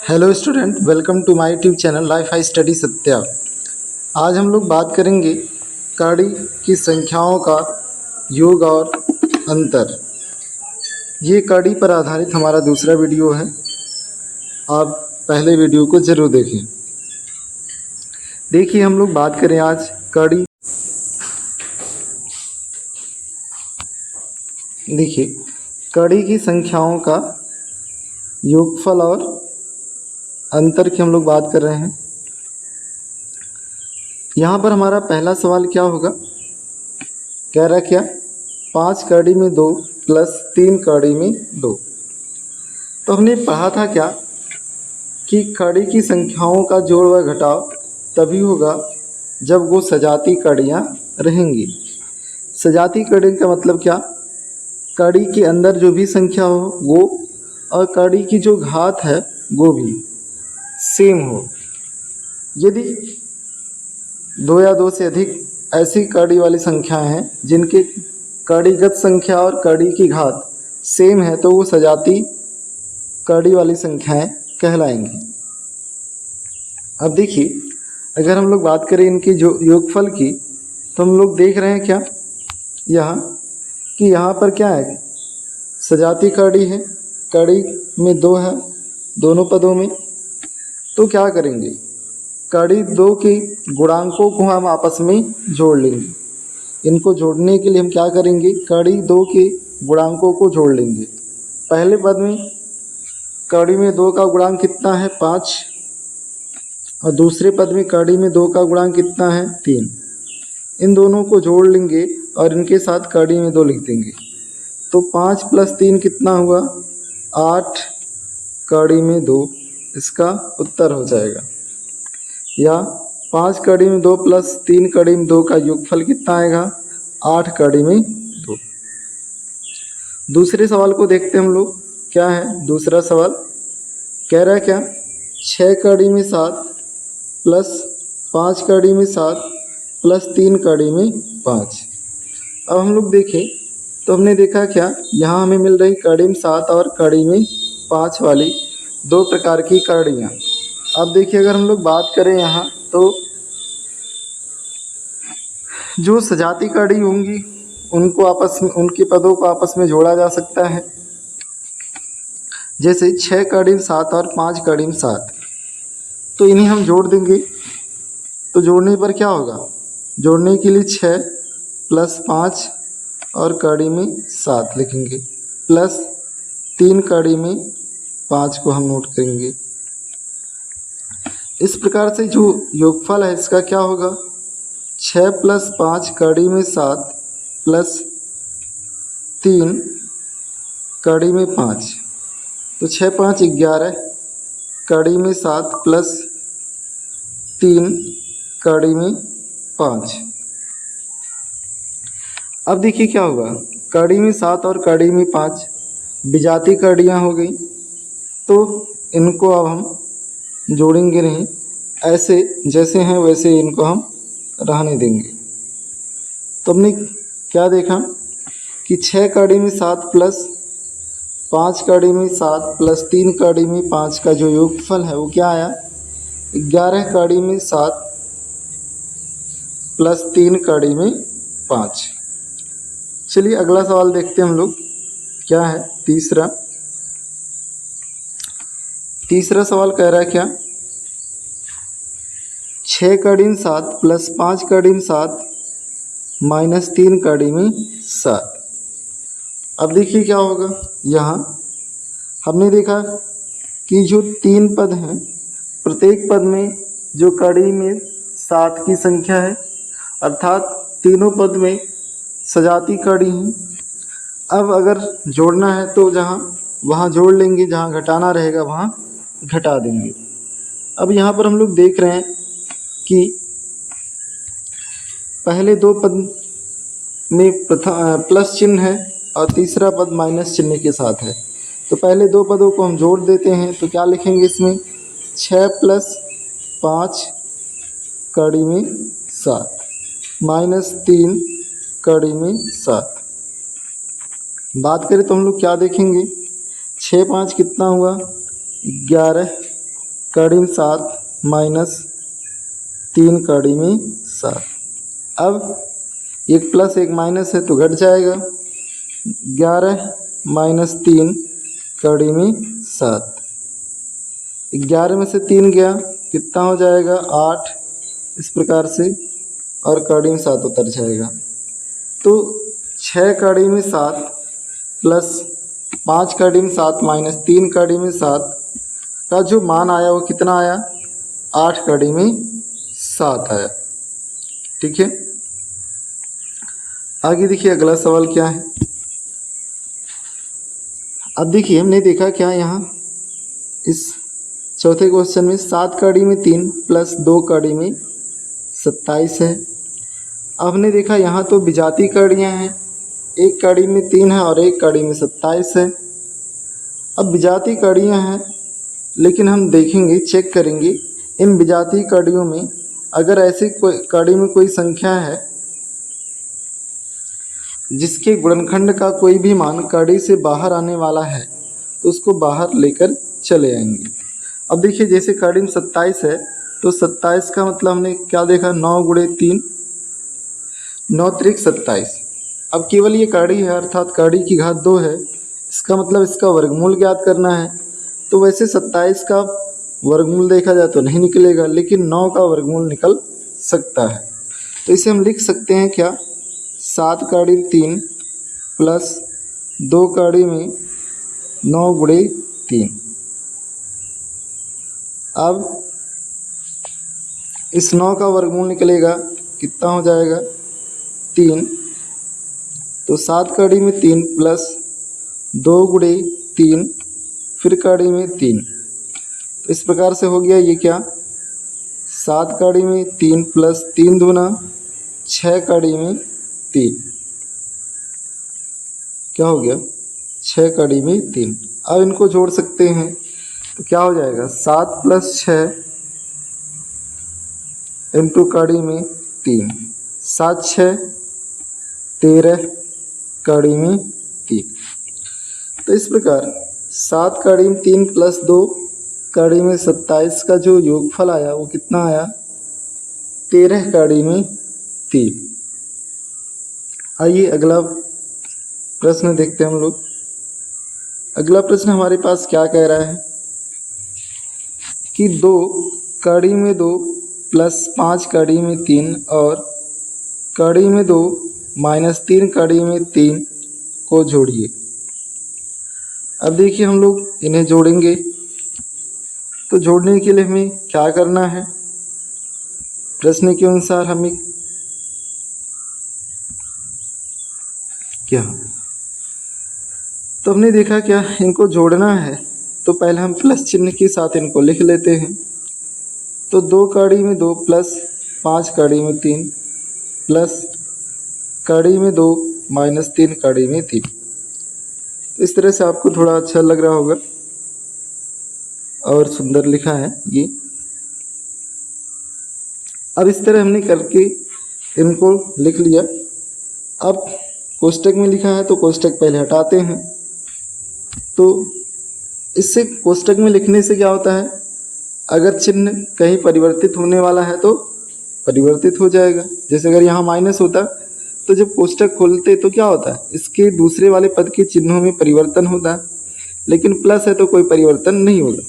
Hello student, welcome to my YouTube channel life high study Satya. आज हम लोग बात करेंगे कड़ी की संख्याओं का योग और अंतर। ये कड़ी पर आधारित हमारा दूसरा वीडियो है। आप पहले वीडियो को ज़रूर देखें। देखिए, हम लोग बात करें आज कड़ी। देखिए, कड़ी की संख्याओं का योगफल और अंतर की हम लोग बात कर रहे हैं। यहाँ पर हमारा पहला सवाल क्या होगा, कह रहा क्या 5 कड़ी में 2 प्लस 3 कड़ी में 2। तो हमने पढ़ा था क्या कि कड़ी की संख्याओं का जोड़ व घटाव तभी होगा जब वो सजाती कड़ियाँ रहेंगी। सजाती कड़ी का मतलब क्या, कड़ी के अंदर जो भी संख्या हो वो और कड़ी की जो घात है वो भी सेम हो। यदि 2 या 2 से अधिक ऐसी कड़ी वाली संख्याएं हैं जिनके कड़ीगत संख्या और कड़ी की घात सेम है तो वो सजाती कड़ी वाली संख्याएं कहलाएंगी। अब देखिए, अगर हम लोग बात करें इनकी जो योगफल की, तो हम लोग देख रहे हैं क्या यहाँ पर क्या है, सजाती कड़ी है, कड़ी में 2 है दोनों पदों में। तो क्या करेंगे, कड़ी 2 के गुणांकों को हम आपस में जोड़ लेंगे। इनको जोड़ने के लिए हम क्या करेंगे, कड़ी 2 के गुणांकों को जोड़ लेंगे। पहले पद में कड़ी में 2 का गुणांक कितना है 5, और दूसरे पद में कड़ी में 2 का गुणांक कितना है 3। इन दोनों को जोड़ लेंगे और इनके साथ कड़ी में 2 लिख देंगे। तो 5 + 3 कितना हुआ 8 कड़ी में 2, इसका उत्तर हो जाएगा। या 5 कड़ी में 2 प्लस 3 कड़ी में 2 का योगफल कितना आएगा 8 कड़ी में 2। दूसरे सवाल को देखते हैं हम लोग, क्या है दूसरा सवाल, कह रहा है क्या 6 कड़ी में 7 प्लस 5 कड़ी में 7 प्लस 3 कड़ी में 5। अब हम लोग देखें तो हमने देखा क्या, यहाँ हमें मिल रही कड़ी में 7 और कड़ी में 5 वाली 2 प्रकार की कड़ियाँ। अब देखिए, अगर हम लोग बात करें यहाँ तो जो सजाती कड़ी होंगी उनको आपस में, उनके पदों को आपस में जोड़ा जा सकता है। जैसे 6 कड़ी में 7 और 5 कड़ी में 7, तो इन्हें हम जोड़ देंगे। तो जोड़ने पर क्या होगा, जोड़ने के लिए 6 + 5 और कड़ी में 7 लिखेंगे, प्लस 3 कड़ी में 5 को हम नोट करेंगे। इस प्रकार से जो योगफल है इसका क्या होगा, 6 + 5 कड़ी में 7 प्लस 3 कड़ी में 5। तो 6 × 5 = 11 कड़ी में 7 प्लस 3 कड़ी में 5। अब देखिए क्या होगा, कड़ी में 7 और कड़ी में 5 विजाती कड़ियाँ हो गई, तो इनको अब हम जोड़ेंगे नहीं, ऐसे जैसे हैं वैसे इनको हम रहने देंगे। तो हमने क्या देखा कि 6 कड़ी में 7 प्लस 5 कड़ी में 7 प्लस 3 कड़ी में 5 का जो योगफल है वो क्या आया 11 कड़ी में 7 प्लस 3 कड़ी में 5। चलिए अगला सवाल देखते हैं हम लोग, क्या है तीसरा सवाल कह रहा है क्या 6 कड़ी में 7 प्लस 5 कड़ी में 7 माइनस 3 कड़ी में 7। अब देखिए क्या होगा, यहाँ हमने देखा कि जो 3 पद हैं प्रत्येक पद में जो कड़ी में 7 की संख्या है, अर्थात तीनों पद में सजाती कड़ी हैं। अब अगर जोड़ना है तो वहाँ जोड़ लेंगे, जहाँ घटाना रहेगा वहाँ घटा देंगे। अब यहाँ पर हम लोग देख रहे हैं कि पहले 2 पद में प्लस चिन्ह है और तीसरा पद माइनस चिन्ह के साथ है। तो पहले 2 पदों को हम जोड़ देते हैं। तो क्या लिखेंगे इसमें 6 + 5 कड़ी में 7 माइनस 3 कड़ी में 7। बात करें तो हम लोग क्या देखेंगे, 6 × 5 कितना हुआ 11 कड़ी में 7 माइनस 3 कड़ी में 7। अब एक प्लस एक माइनस है तो घट जाएगा। 11 माइनस 3 कड़ी में 7। 11 में से 3 गया, कितना हो जाएगा 8। इस प्रकार से और कड़ी में 7 उतर जाएगा। तो 6 कड़ी में 7 प्लस 5 कड़ी में 7 माइनस 3 कड़ी में 7 का जो मान आया वो कितना आया, 8 कड़ी में 7 आया। ठीक है, आगे देखिए अगला सवाल क्या है। अब देखिए हमने देखा क्या यहाँ इस चौथे क्वेश्चन में 7 कड़ी में 3 प्लस 2 कड़ी में 27 है। अब हमने देखा यहाँ तो विजातीय कड़ियाँ हैं, एक कड़ी में 3 है और एक कड़ी में 27 है। अब विजातीय कड़ियाँ हैं, लेकिन हम देखेंगे, चेक करेंगे इन विजातीय कड़ियों में अगर ऐसी कोई कड़ी में कोई संख्या है जिसके गुणनखंड का कोई भी मान कड़ी से बाहर आने वाला है तो उसको बाहर लेकर चले आएंगे। अब देखिए जैसे कड़ी में 27 है तो 27 का मतलब हमने क्या देखा, 9 गुणे 3 9 त्रिक 27। अब केवल ये कड़ी है अर्थात कड़ी की घात 2 है, इसका मतलब इसका वर्गमूल ज्ञात करना है। तो वैसे 27 का वर्गमूल देखा जाए तो नहीं निकलेगा, लेकिन 9 का वर्गमूल निकल सकता है। तो इसे हम लिख सकते हैं क्या, 7 कड़ी में 3 प्लस 2 कड़ी में 9 गुणे 3। अब इस 9 का वर्गमूल निकलेगा, कितना हो जाएगा 3। तो 7 कड़ी में 3 प्लस 2 गुणे 3 फिर कड़ी में 3। तो इस प्रकार से हो गया ये क्या, 7 कड़ी में 3 प्लस 3 दूना 6 कड़ी में 3। क्या हो गया, 6 कड़ी में 3। अब इनको जोड़ सकते हैं तो क्या हो जाएगा, 7 प्लस 6 इंटू कड़ी में 3, 7 6 13 कड़ी में 3। तो इस प्रकार 7 कड़ी में 3 प्लस 2 कड़ी में 27 का जो योगफल आया वो कितना आया, 13 कड़ी में 3। आइए अगला प्रश्न देखते हैं हम लोग। अगला प्रश्न हमारे पास क्या कह रहा है कि 2 कड़ी में 2 प्लस 5 कड़ी में 3 और कड़ी में 2 माइनस 3 कड़ी में 3 को जोड़िए। अब देखिए हम लोग इन्हें जोड़ेंगे, तो जोड़ने के लिए हमें क्या करना है, प्रश्न के अनुसार हमें क्या, तो हमने देखा क्या इनको जोड़ना है तो पहले हम प्लस चिन्ह के साथ इनको लिख लेते हैं। तो 2 कड़ी में 2 प्लस 5 कड़ी में 3 प्लस कड़ी में 2 माइनस 3 कड़ी में 3। तो इस तरह से आपको थोड़ा अच्छा लग रहा होगा और सुंदर लिखा है ये। अब इस तरह हमने करके इनको लिख लिया। अब कोष्टक में लिखा है तो कोष्टक पहले हटाते हैं। तो इससे कोष्टक में लिखने से क्या होता है, अगर चिन्ह कहीं परिवर्तित होने वाला है तो परिवर्तित हो जाएगा। जैसे अगर यहाँ माइनस होता तो जब कोष्टक खोलते तो क्या होता है, इसके दूसरे वाले पद के चिन्हों में परिवर्तन होता है, लेकिन प्लस है तो कोई परिवर्तन नहीं होगा।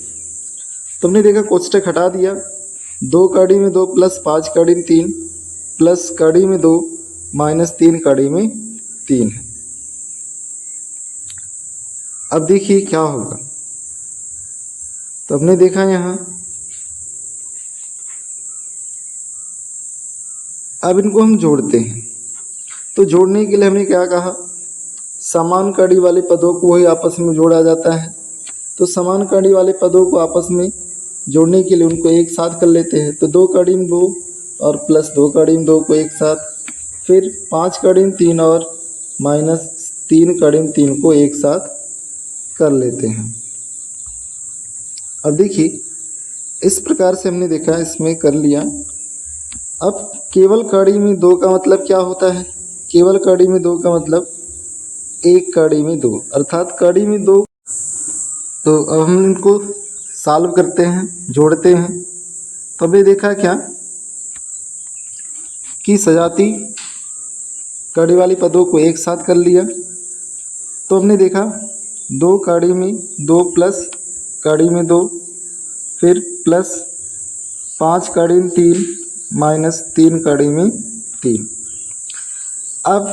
तो हमने देखा कोष्टक हटा दिया, 2 कड़ी में 2 प्लस 5 कड़ी में 3 प्लस कड़ी में 2 माइनस 3 कड़ी में 3 है। अब देखिए क्या होगा, तो हमने देखा यहाँ, अब इनको हम जोड़ते हैं। तो जोड़ने के लिए हमने क्या कहा, समान कड़ी वाले पदों को ही आपस में जोड़ा जाता है। तो समान कड़ी वाले पदों को आपस में जोड़ने के लिए उनको एक साथ कर लेते हैं। तो 2 कड़ी में 2 और प्लस 2 कड़ी में 2 को एक साथ, फिर 5 कड़ी में 3 और माइनस 3 कड़ी में 3 को एक साथ कर लेते हैं। अब देखिए इस प्रकार से हमने देखा, इसमें कर लिया। अब केवल कड़ी में 2 का मतलब क्या होता है, केवल कड़ी में 2 का मतलब एक कड़ी में 2 अर्थात कड़ी में 2। तो अब हम इनको सॉल्व करते हैं, जोड़ते हैं। तो अभी देखा क्या कि सजाती कड़ी वाली पदों को एक साथ कर लिया। तो हमने देखा 2 कड़ी में 2 प्लस कड़ी में 2, फिर प्लस 5 कड़ी में 3 माइनस 3 कड़ी में 3। अब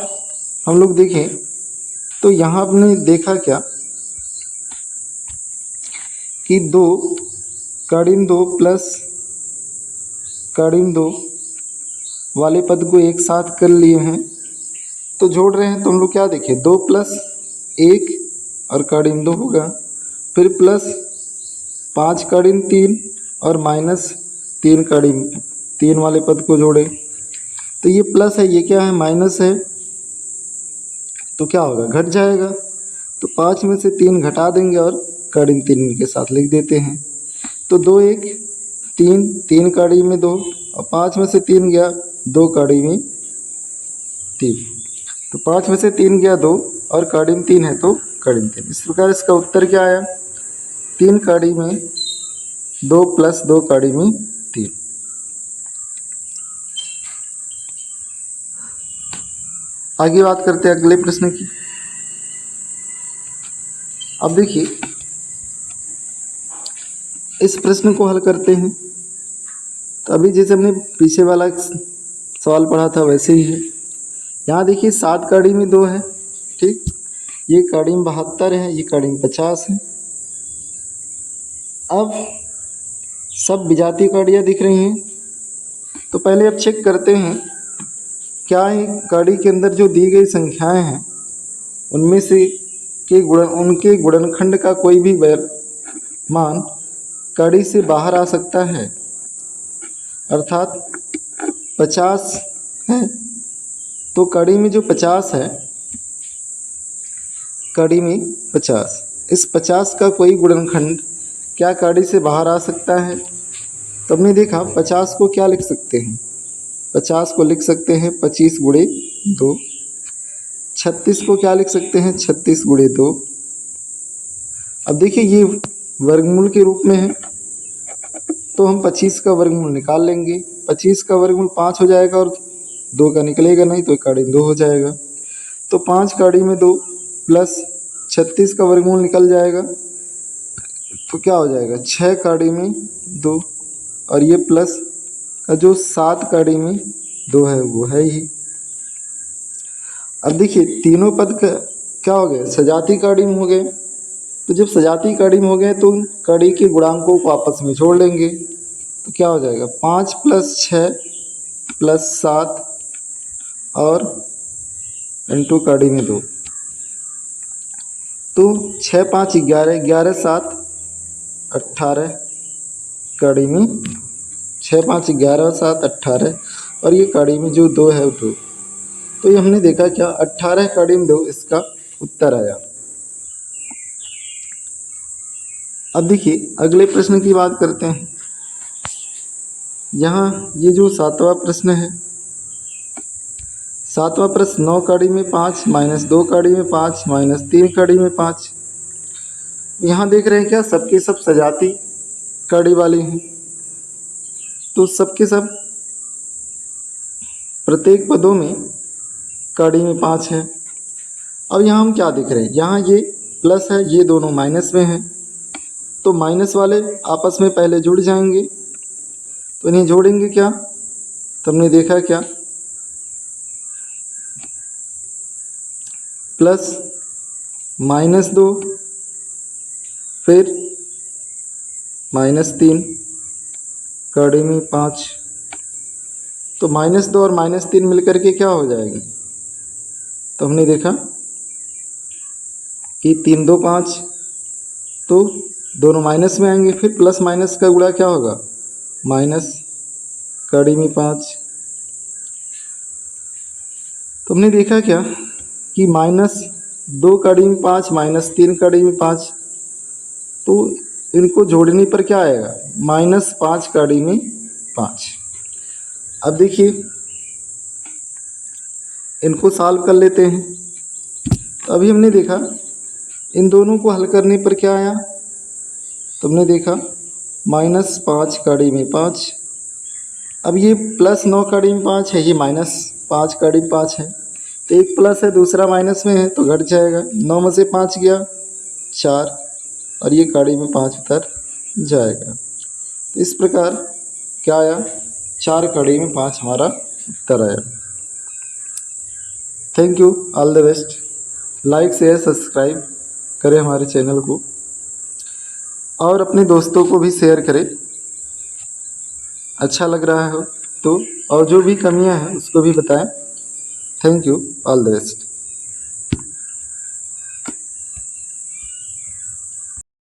हम लोग देखें तो यहाँ हमने देखा क्या कि 2 कड़ी में 2 प्लस कड़ी में 2 वाले पद को एक साथ कर लिए हैं। तो जोड़ रहे हैं तो हम लोग क्या देखें, 2 प्लस 1 और कड़ी में 2 होगा, फिर प्लस 5 कड़ी में 3 और माइनस 3 कड़ी में 3 वाले पद को जोड़े। तो ये प्लस है, ये क्या है, माइनस है, तो क्या होगा, घट जाएगा। तो 5 में से 3 घटा देंगे और कड़ी में 3 के साथ लिख देते हैं। तो 2 1 3, 3 कड़ी में 2 और 5 में से 3 गया 2 कड़ी में 3। तो 5 में से 3 गया 2 और कड़ी में 3 है तो कड़ी में 3। इस प्रकार इसका उत्तर क्या आया, 3 कड़ी में 2 प्लस 2 कड़ी में 3। आगे बात करते हैं अगले प्रश्न की। अब देखिए इस प्रश्न को हल करते हैं। तो अभी जैसे हमने पीछे वाला सवाल पढ़ा था वैसे ही है। यहाँ देखिए 7 कड़ी में 2 है, ठीक, ये कड़ी में 72 है, ये कड़ी में 50 है। अब सब विजातीय कड़ियाँ दिख रही हैं। तो पहले अब चेक करते हैं क्या है कड़ी के अंदर जो दी गई संख्याएं हैं उनमें से उनके गुणनखंड का कोई भी मान कड़ी से बाहर आ सकता है। अर्थात 50 है तो कड़ी में जो 50 है, कड़ी में 50, इस 50 का कोई गुणनखंड क्या कड़ी से बाहर आ सकता है। तो हमने देखा 50 को क्या लिख सकते हैं, 50 को लिख सकते हैं 25 गुणे 2। 36 को क्या लिख सकते हैं, 36 गुणे 2। अब देखिए ये वर्गमूल के रूप में है तो हम 25 का वर्गमूल निकाल लेंगे। 25 का वर्गमूल 5 हो जाएगा और 2 का निकलेगा नहीं तो कड़ी में 2 हो जाएगा। तो 5 कड़ी में 2 प्लस 36 का वर्गमूल निकल जाएगा तो क्या हो जाएगा, 6 कड़ी में 2 और ये प्लस का जो 7 कड़ी में 2 है वो है ही। अब देखिए तीनों पद का क्या हो गए, सजाती कड़ी में हो गए। तो जब सजाती कड़ी में हो गए तो कड़ी के गुणांकों को आपस में जोड़ लेंगे तो क्या हो जाएगा, 5 प्लस 6 प्लस 7 और इंटू कड़ी में 2। तो 6 5 11, 11 7 18 कड़ी में 6 5 11 7 18 और ये कड़ी में जो 2 है 2। तो ये हमने देखा क्या 18 कड़ी में 2 इसका उत्तर आया। अब देखिए अगले प्रश्न की बात करते हैं। यहाँ ये जो 7वां प्रश्न है, 7वां प्रश्न 9 कड़ी में 5 माइनस 2 कड़ी में 5 माइनस 3 कड़ी में 5। यहाँ देख रहे हैं क्या सबके सब सजाती कड़ी वाले हैं। तो सबके सब प्रत्येक पदों में कड़ी में 5 है। अब यहाँ हम क्या देख रहे हैं, यहाँ ये प्लस है, ये दोनों माइनस में हैं तो माइनस वाले आपस में पहले जुड़ जाएंगे। तो इन्हें जोड़ेंगे क्या, तो हमने देखा क्या प्लस -2 फिर -3 कड़ी में 5। तो -2 और -3 मिलकर के क्या हो जाएगी, तो हमने देखा कि 3 2 5, तो दोनों माइनस में आएंगे। फिर प्लस माइनस का गुणा क्या होगा, माइनस कड़ी में 5। तो हमने देखा क्या कि -2 कड़ी में 5 -3 कड़ी में 5, तो इनको जोड़ने पर क्या आएगा, -5 कड़ी में 5। अब देखिए इनको सॉल्व कर लेते हैं। तो अभी हमने देखा इन दोनों को हल करने पर क्या आया, तो हमने देखा -5 कड़ी में 5। अब ये +9 कड़ी में 5 है, ये -5 कड़ी में 5 है, तो एक प्लस है दूसरा माइनस में है तो घट जाएगा। 9 में से 5 गया 4 और ये कड़ी में 5 उतर जाएगा। तो इस प्रकार क्या आया, 4 कड़ी में 5 हमारा उत्तर आया। Thank you, all the best. Like share subscribe करें हमारे चैनल को और अपने दोस्तों को भी शेयर करें, अच्छा लग रहा हो तो, और जो भी कमियां हैं उसको भी बताएं। Thank you, all the best.